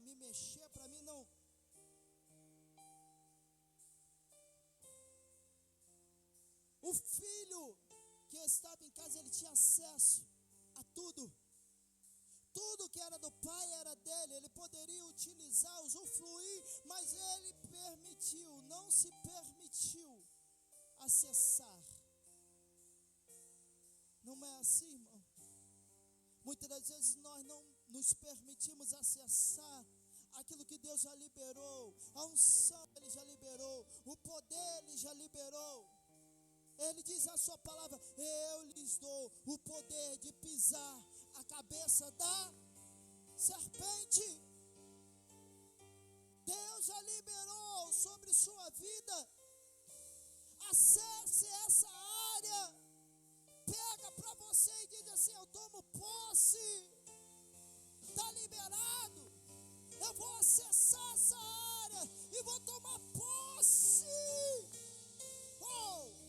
me mexer, para mim não. O filho que estava em casa, ele tinha acesso a tudo. Tudo que era do pai era dele, ele poderia utilizar, usufruir, mas ele permitiu, não se permitiu acessar. Não é assim, irmão? Muitas das vezes nós não nos permitimos acessar aquilo que Deus já liberou, a unção Ele já liberou, o poder Ele já liberou. Ele diz a sua palavra: eu lhes dou o poder de pisar a cabeça da serpente. Deus já liberou sobre sua vida. Acesse essa área. Pega para você e diz assim: eu tomo posse. Está liberado. Eu vou acessar essa área e vou tomar posse. Oh!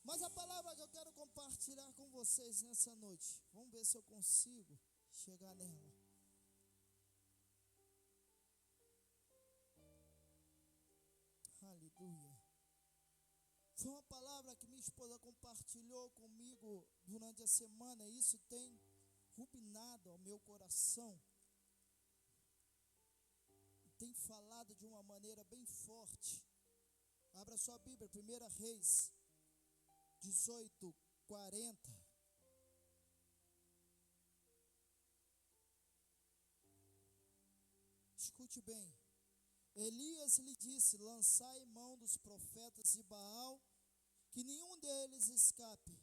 Mas a palavra que eu quero compartilhar com vocês nessa noite, vamos ver se eu consigo chegar nela. Aleluia. Foi uma palavra que minha esposa compartilhou comigo durante a semana, e isso tem ruminado ao meu coração. E tem falado de uma maneira bem forte. Abra sua Bíblia, 1 Reis 18:40. Escute bem. Elias lhe disse: lançai mão dos profetas de Baal, que nenhum deles escape.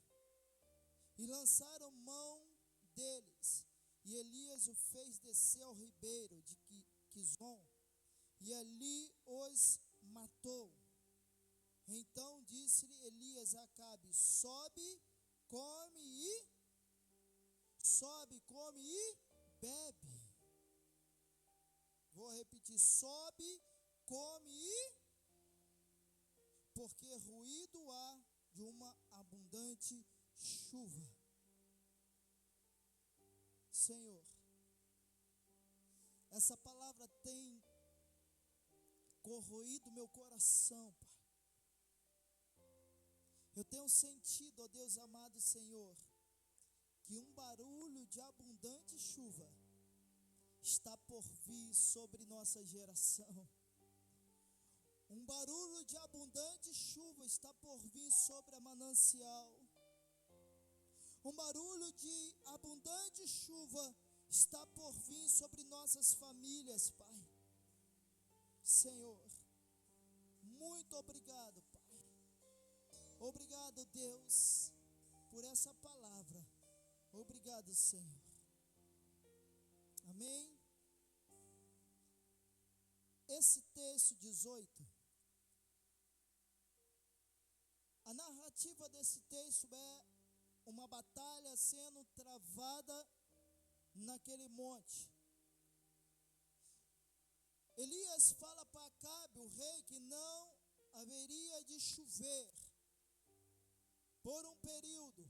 E lançaram mão deles, e Elias o fez descer ao ribeiro de Quizon, e ali os matou. Então disse-lhe Elias a Acabe: sobe, come e bebe. Vou repetir: sobe, come e, porque ruído há de uma abundante chuva. Senhor, essa palavra tem corroído meu coração, Pai. Eu tenho sentido, ó Deus amado Senhor, que um barulho de abundante chuva está por vir sobre nossa geração. Um barulho de abundante chuva está por vir sobre a Manancial. Um barulho de abundante chuva está por vir sobre nossas famílias, Pai. Senhor, muito obrigado, Pai. Obrigado, Deus, por essa palavra. Obrigado, Senhor. Amém? Esse texto 18, a narrativa desse texto é uma batalha sendo travada naquele monte. Elias fala para Acabe, o rei, que não haveria de chover por um período.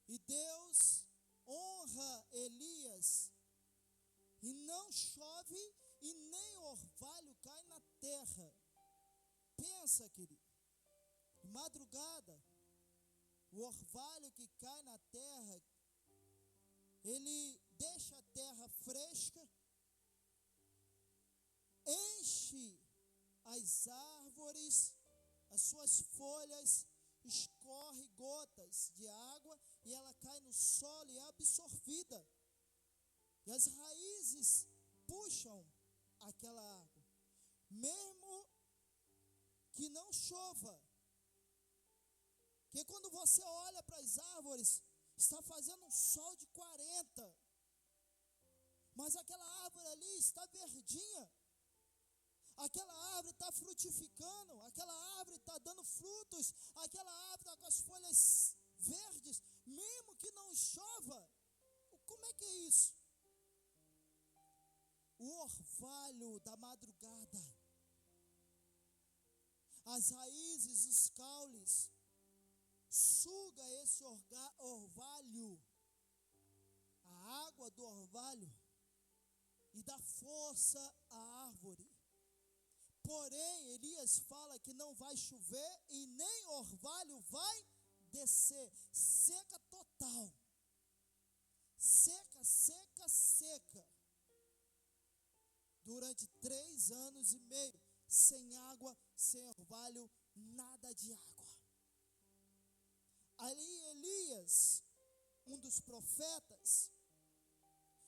E Deus honra Elias, e não chove e nem orvalho cai na terra. Pensa, querido, de madrugada, o orvalho que cai na terra, ele deixa a terra fresca, enche as árvores, as suas folhas, escorre gotas de água e ela cai no solo e é absorvida. E as raízes puxam aquela água. Mesmo que não chova. Porque quando você olha para as árvores, está fazendo um sol de 40. Mas aquela árvore ali está verdinha. Aquela árvore está frutificando, aquela árvore está dando frutos, aquela árvore está com as folhas verdes, mesmo que não chova. Como é que é isso? O orvalho da madrugada, as raízes, os caules, suga esse orvalho, a água do orvalho, e dá força à árvore. Porém, Elias fala que não vai chover e nem orvalho vai descer. Seca total. Seca, seca, seca. Durante 3 anos e meio, sem água, sem orvalho, nada de água. Ali Elias, um dos profetas,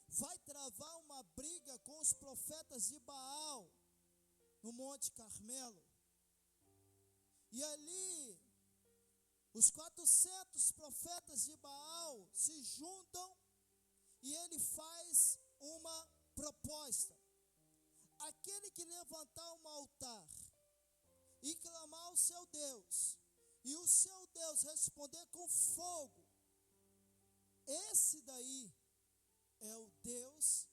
vai travar uma briga com os profetas de Baal, no Monte Carmelo. E ali, os 400 profetas de Baal se juntam e ele faz uma proposta. Aquele que levantar um altar e clamar ao seu Deus, e o seu Deus responder com fogo, esse daí é o Deus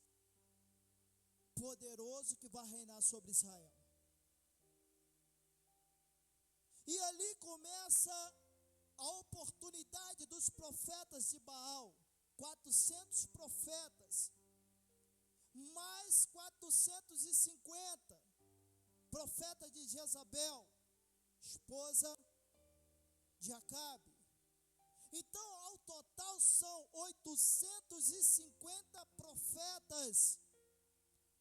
poderoso que vai reinar sobre Israel. E ali começa a oportunidade dos profetas de Baal, 400 profetas, mais 450 profetas de Jezabel, esposa de Acabe. Então, ao total são 850 profetas,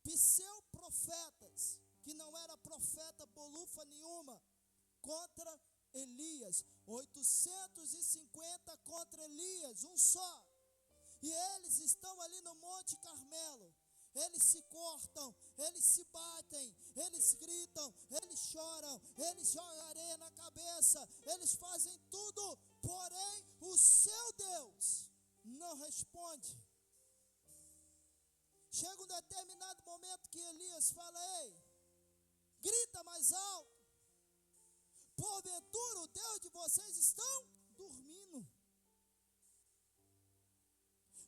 pseudo-profetas, que não era profeta bolufa nenhuma, contra Elias. 850 contra Elias, um só. E eles estão ali no Monte Carmelo. Eles se cortam, eles se batem, eles gritam, eles choram, eles jogam areia na cabeça, eles fazem tudo, porém o seu Deus não responde. Chega um determinado momento que Elias fala: ei, grita mais alto, porventura o Deus de vocês estão dormindo.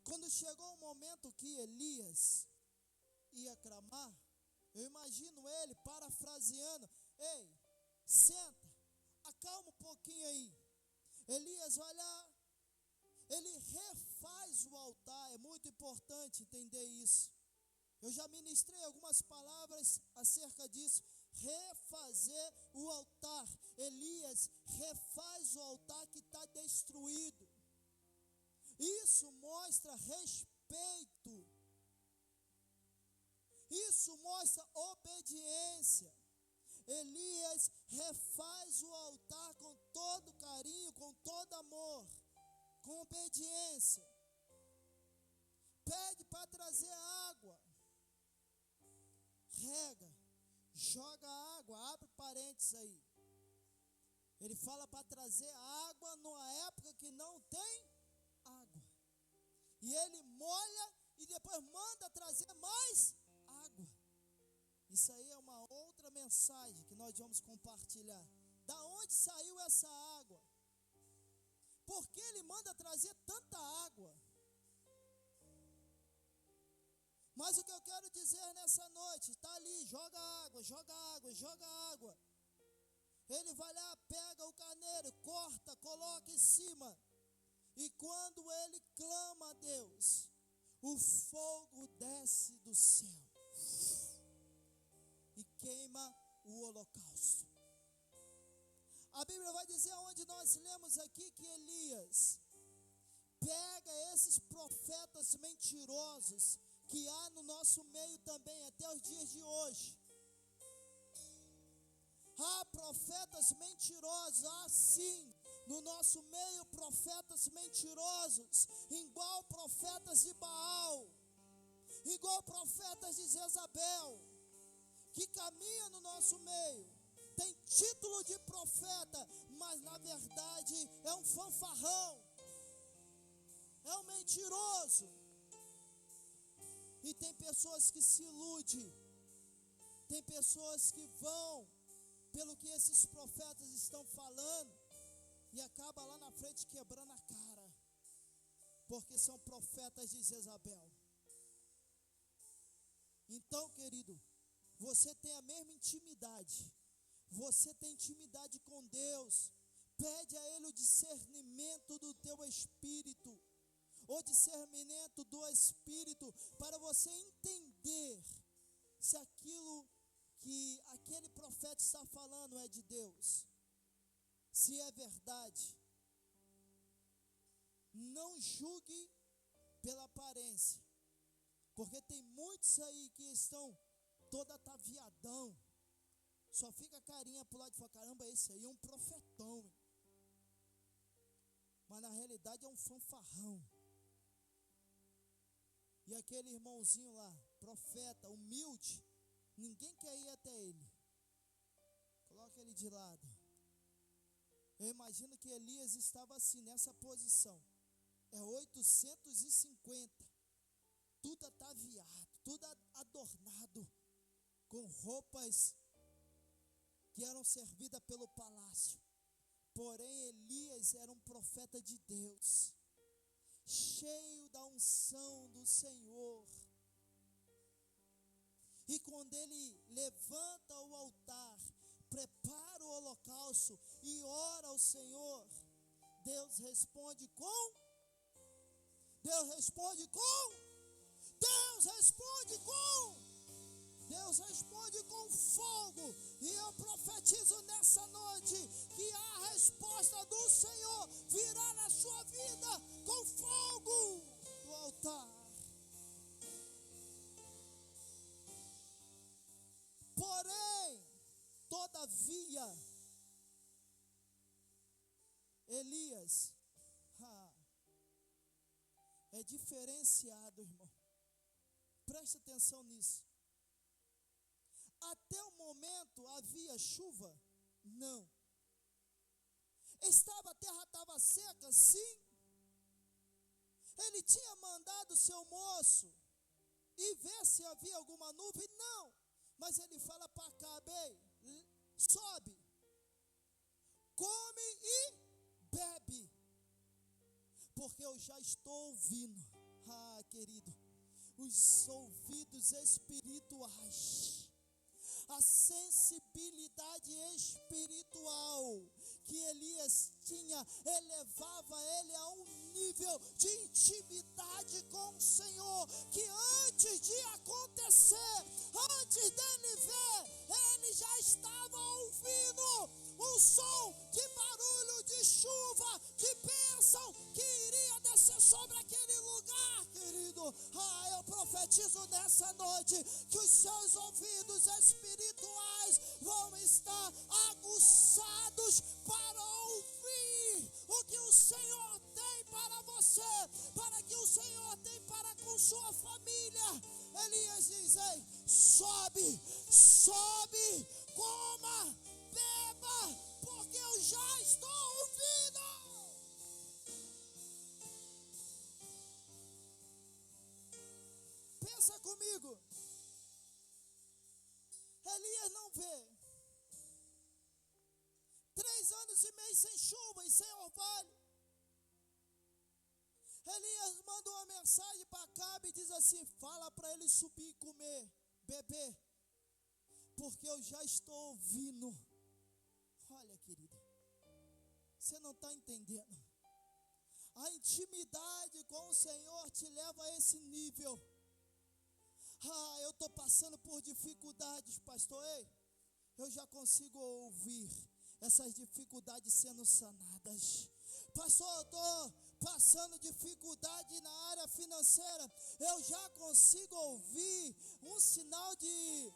Quando chegou o momento que Elias ia clamar, eu imagino ele parafraseando: ei, senta, acalma um pouquinho aí. Elias vai lá, ele refaz o altar. É muito importante entender isso. Eu já ministrei algumas palavras acerca disso. Refazer o altar. Elias refaz o altar que está destruído. Isso mostra respeito. Isso mostra obediência. Elias refaz o altar com todo carinho, com todo amor, com obediência. Pede para trazer água. Rega, joga água, abre parênteses aí. Ele fala para trazer água numa época que não tem água. E ele molha e depois manda trazer mais água. Isso aí é uma outra mensagem que nós vamos compartilhar. Da onde saiu essa água? Por que ele manda trazer tanta água? Mas o que eu quero dizer nessa noite, está ali, joga água, joga água, joga água. Ele vai lá, pega o carneiro, corta, coloca em cima. E quando ele clama a Deus, o fogo desce do céu e queima o holocausto. A Bíblia vai dizer, onde nós lemos aqui, que Elias pega esses profetas mentirosos que há no nosso meio também até os dias de hoje. Há profetas mentirosos, há sim no nosso meio profetas mentirosos, igual profetas de Baal, igual profetas de Jezabel, que caminham no nosso meio, tem título de profeta, mas na verdade é um fanfarrão, é um mentiroso. E tem pessoas que se iludem, tem pessoas que vão pelo que esses profetas estão falando e acaba lá na frente quebrando a cara, porque são profetas de Jezabel. Então, querido, você tem a mesma intimidade, você tem intimidade com Deus, Pede a Ele o discernimento do teu espírito, o discernimento do espírito, para você entender se aquilo que aquele profeta está falando é de Deus, se é verdade. Não julgue pela aparência, porque tem muitos aí que estão todo ataviadão, só fica a carinha pro lado de fora, caramba, esse aí é um profetão, hein? Mas na realidade é um fanfarrão. E aquele irmãozinho lá, profeta, humilde, ninguém quer ir até ele. Coloca ele de lado. Eu imagino que Elias estava assim, nessa posição. É 850, tudo ataviado, tudo adornado, com roupas que eram servidas pelo palácio. Porém, Elias era um profeta de Deus, cheio da unção do Senhor. E quando ele levanta o altar, prepara o holocausto e ora ao Senhor, Deus responde com fogo. E eu profetizo nessa noite que a resposta do Senhor virá na sua vida com fogo do altar. Porém, todavia, Elias é diferenciado, irmão. Preste atenção nisso. Até o momento havia chuva? Não. A terra estava seca? Sim. Ele tinha mandado o seu moço e ver se havia alguma nuvem? Não. Mas ele fala para Acabe: sobe, come e bebe, porque eu já estou ouvindo, querido, os ouvidos espirituais, a sensibilidade espiritual que Elias tinha, elevava ele a um nível de intimidade com o Senhor, que antes de acontecer, antes dele ver, ele já estava ouvindo um som de barulho de chuva, de bênção que iria descer sobre aquele lugar, querido. Eu profetizo nessa noite que os seus ouvidos espirituais vão estar aguçados para ouvir o que o Senhor tem para você, para que o Senhor tem para com sua família. Elias diz: ei, sobe, coma, beba, porque eu já estou ouvindo. Pensa comigo. Elias não vê 3 anos e meio sem chuva e sem orvalho. Elias manda uma mensagem para Acabe e diz assim: fala para ele subir e comer, beber, porque eu já estou ouvindo. Olha, querida, você não está entendendo. A intimidade com o Senhor te leva a esse nível. Eu estou passando por dificuldades, pastor. Ei, eu já consigo ouvir essas dificuldades sendo sanadas. Pastor, eu estou passando dificuldade na área financeira. Eu já consigo ouvir um sinal de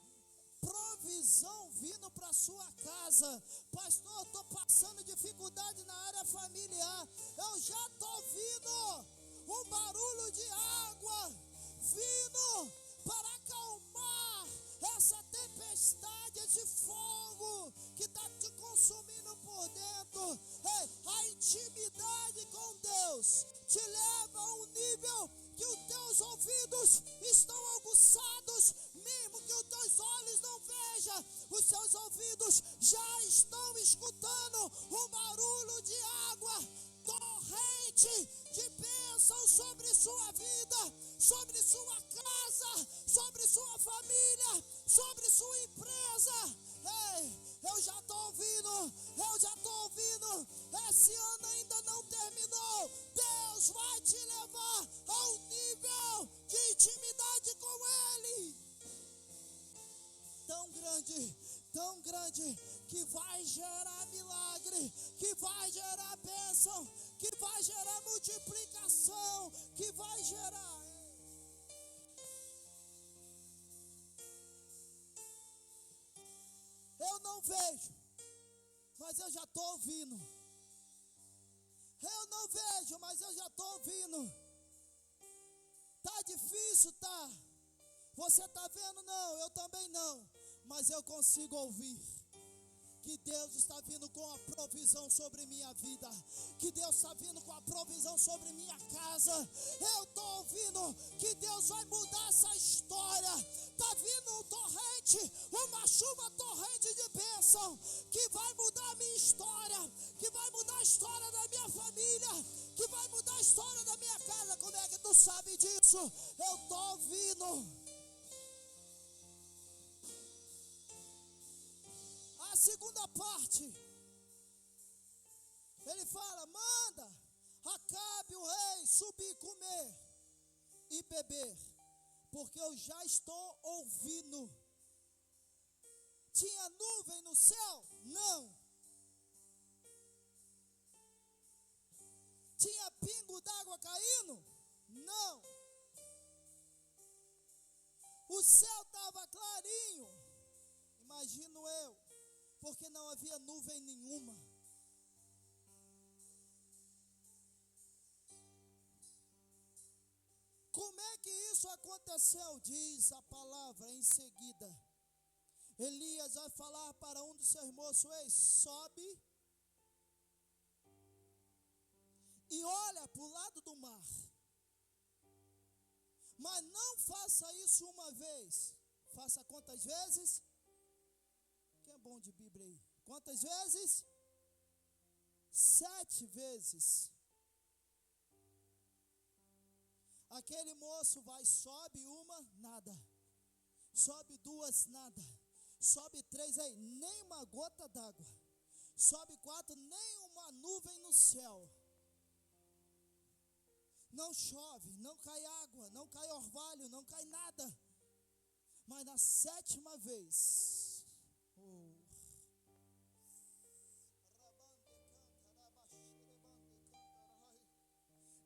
provisão vindo para sua casa. Pastor, eu estou passando dificuldade na área familiar. Eu já estou ouvindo um barulho de água vindo para acalmar essa tempestade, esse fogo que está te consumindo por dentro. A intimidade com Deus te leva a um nível que os teus ouvidos estão aguçados, mesmo que os teus olhos não vejam, os seus ouvidos já estão escutando um barulho de água, torrente de bênção sobre sua vida, sobre sua casa, sobre sua família, sobre sua empresa. Ei, eu já estou ouvindo. Esse ano ainda não terminou. Deus vai te levar a um nível de intimidade com Ele tão grande, que vai gerar milagre, que vai gerar bênção, que vai gerar multiplicação, que vai gerar. Eu não vejo, mas eu já estou ouvindo. Eu não vejo, mas eu já estou ouvindo. Tá difícil, tá? Você está vendo? Não, eu também não. Mas eu consigo ouvir que Deus está vindo com a provisão sobre minha vida, que Deus está vindo com a provisão sobre minha casa. Eu estou ouvindo que Deus vai mudar essa história. Está vindo um torrente, uma chuva torrente de bênção, que vai mudar a minha história, que vai mudar a história da minha família, que vai mudar a história da minha casa. Como é que tu sabe disso? Eu estou ouvindo. A segunda parte, ele fala: manda Acabe o rei subir, comer e beber, porque eu já estou ouvindo. Tinha nuvem no céu? Não. Tinha pingo d'água caindo? Não. O céu estava clarinho, imagino eu, porque não havia nuvem nenhuma. Como é que isso aconteceu? Diz a palavra em seguida. Elias vai falar para um dos seus moços: ei, sobe e olha para o lado do mar. Mas não faça isso uma vez. Faça quantas vezes? Quem é bom de Bíblia aí? Quantas vezes? 7 vezes. Aquele moço vai, sobe uma, nada. Sobe 2, nada. Sobe 3, aí, nem uma gota d'água. Sobe 4, nem uma nuvem no céu. Não chove, não cai água, não cai orvalho, não cai nada. Mas na 7ª vez,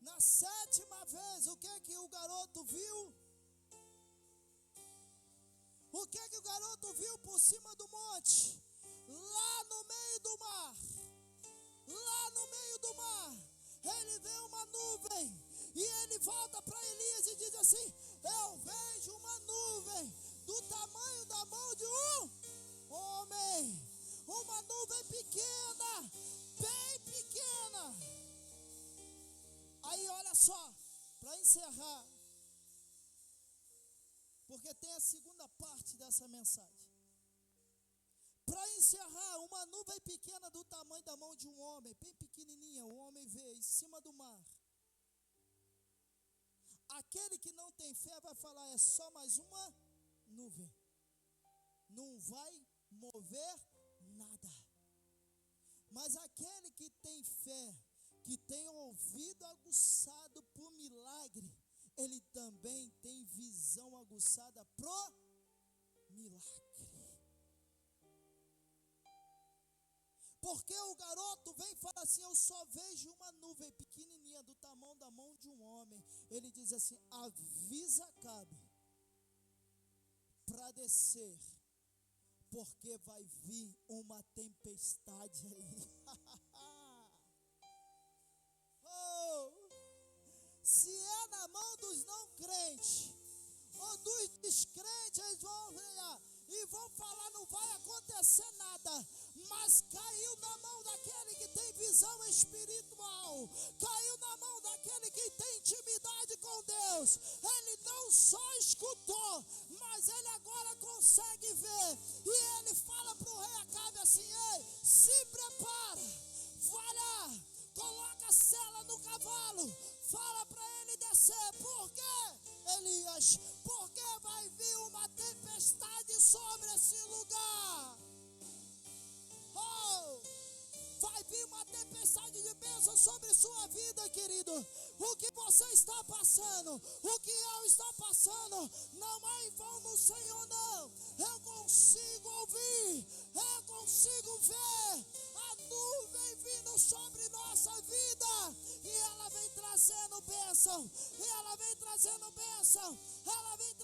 na 7ª vez, o que o garoto viu? O que o garoto viu por cima do monte? Lá no meio do mar. Lá no meio do mar. Ele vê uma nuvem. E ele volta para Elias e diz assim: eu vejo uma nuvem do tamanho da mão de um homem. Uma nuvem pequena, bem pequena. Aí olha só, para encerrar, porque tem a segunda parte dessa mensagem. Para encerrar, uma nuvem pequena do tamanho da mão de um homem, bem pequenininha, o homem vê em cima do mar. Aquele que não tem fé vai falar: é só mais uma nuvem, não vai mover nada. Mas aquele que tem fé, que tem ouvido aguçado por milagre, ele também tem visão aguçada pro milagre. Porque o garoto vem e fala assim: eu só vejo uma nuvem pequenininha do tamanho da mão de um homem. Ele diz assim: avisa Acabe para descer, porque vai vir uma tempestade aí. Se é na mão dos não crentes ou dos descrentes, eles vão olhar e vão falar: não vai acontecer nada. Mas caiu na mão daquele que tem visão espiritual, caiu na mão daquele que tem intimidade com Deus. Ele não só escutou, mas ele agora consegue ver. E ele fala para o rei Acabe assim: ei, se prepara, vai lá, coloca a sela no cavalo, fala para ele descer. Por quê, Elias? Porque vai vir uma tempestade sobre esse lugar. Oh! Vai vir uma tempestade de bênção sobre sua vida, querido. O que você está passando, o que eu estou passando, não é em vão no Senhor, não. Eu consigo ouvir, eu consigo ver a nuvem vindo sobre nossa vida, e ela vem trazendo bênção, e ela vem trazendo bênção, ela vem